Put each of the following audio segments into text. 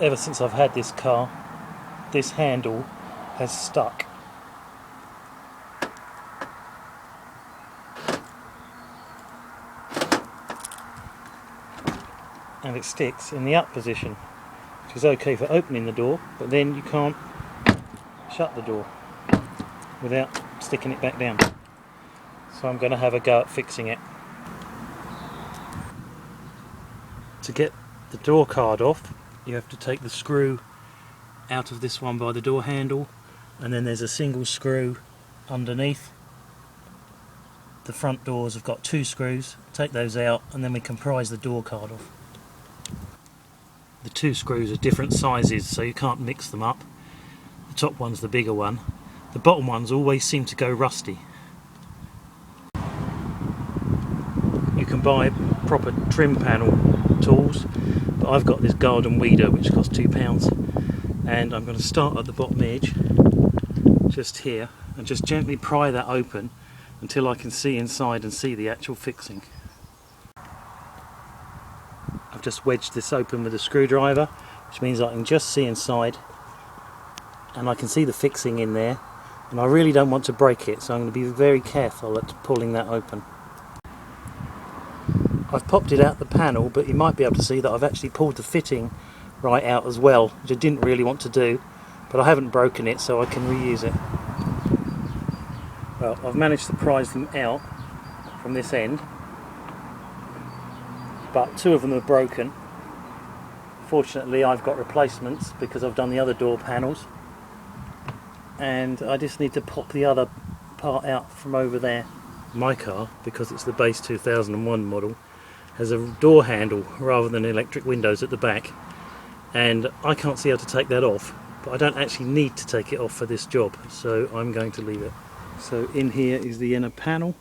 ever since I've had this car, this handle has stuck. And it sticks in the up position, which is okay for opening the door, but then you can't shut the door without sticking it back down. So I'm going to have a go at fixing it. To get the door card off, you have to take the screw out of this one by the door handle, and then there's a single screw underneath. The front doors have got 2 screws. Take those out and then we can prise the door card off. The 2 screws are different sizes, so you can't mix them up. The top one's the bigger one. The bottom ones always seem to go rusty. You can buy proper trim panel tools, but I've got this garden weeder which costs £2, and I'm going to start at the bottom edge, just here, and just gently pry that open until I can see inside and see the actual fixing. I've just wedged this open with a screwdriver, which means I can just see inside and I can see the fixing in there, and I really don't want to break it, so I'm going to be very careful at pulling that open. I've popped it out the panel, but you might be able to see that I've actually pulled the fitting right out as well, which I didn't really want to do, but I haven't broken it, so I can reuse it. Well, I've managed to prise them out from this end, but 2 of them are broken. Fortunately, I've got replacements because I've done the other door panels, and I just need to pop the other part out from over there. My car, because it's the base 2001 model, has a door handle rather than electric windows at the back, and I can't see how to take that off, but I don't actually need to take it off for this job, so I'm going to leave it. So in here is the inner panel,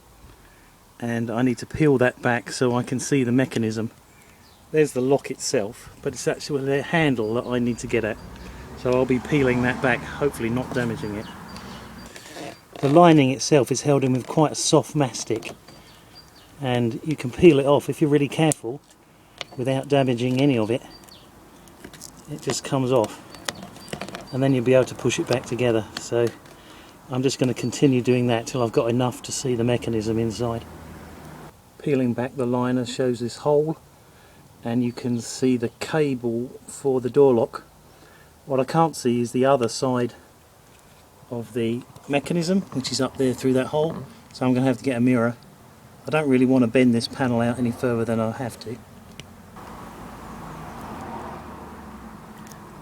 and I need to peel that back so I can see the mechanism. There's the lock itself, but it's actually the handle that I need to get at, so I'll be peeling that back, hopefully not damaging it. The lining itself is held in with quite a soft mastic, and you can peel it off if you're really careful without damaging any of it. It just comes off, and then you'll be able to push it back together. So I'm just going to continue doing that till I've got enough to see the mechanism inside. Peeling back the liner shows this hole, and you can see the cable for the door lock. What I can't see is the other side of the mechanism, which is up there through that hole, so I'm going to have to get a mirror. I don't really want to bend this panel out any further than I have to.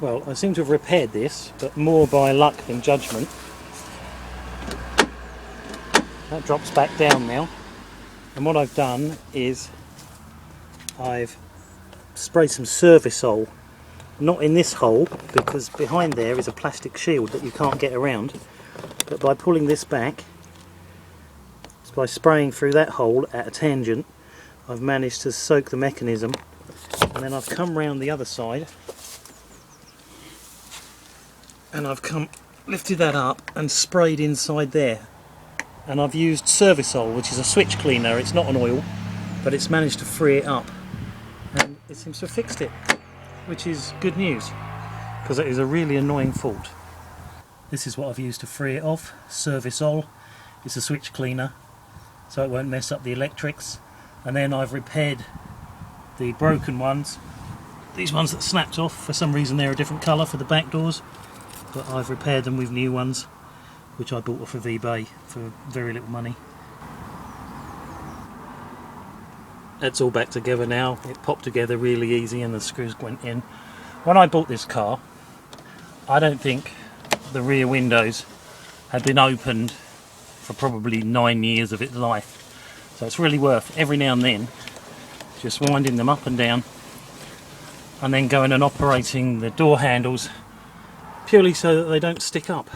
Well, I seem to have repaired this, but more by luck than judgment. That drops back down now, and what I've done is I've sprayed some Servisol, not in this hole because behind there is a plastic shield that you can't get around, but by pulling this back, by spraying through that hole at a tangent, I've managed to soak the mechanism, and then I've come round the other side and I've lifted that up and sprayed inside there, and I've used Servisol, which is a switch cleaner. It's not an oil, but it's managed to free it up, and it seems to have fixed it, which is good news because it is a really annoying fault. This is what I've used to free it off. Servisol. It's a switch cleaner, so it won't mess up the electrics. And then I've repaired the broken ones. These ones that snapped off, for some reason they're a different colour for the back doors, but I've repaired them with new ones, which I bought off of eBay for very little money. That's all back together now. It popped together really easy and the screws went in. When I bought this car, I don't think the rear windows had been opened for probably 9 years of its life. So it's really worth every now and then just winding them up and down, and then going and operating the door handles purely so that they don't stick up.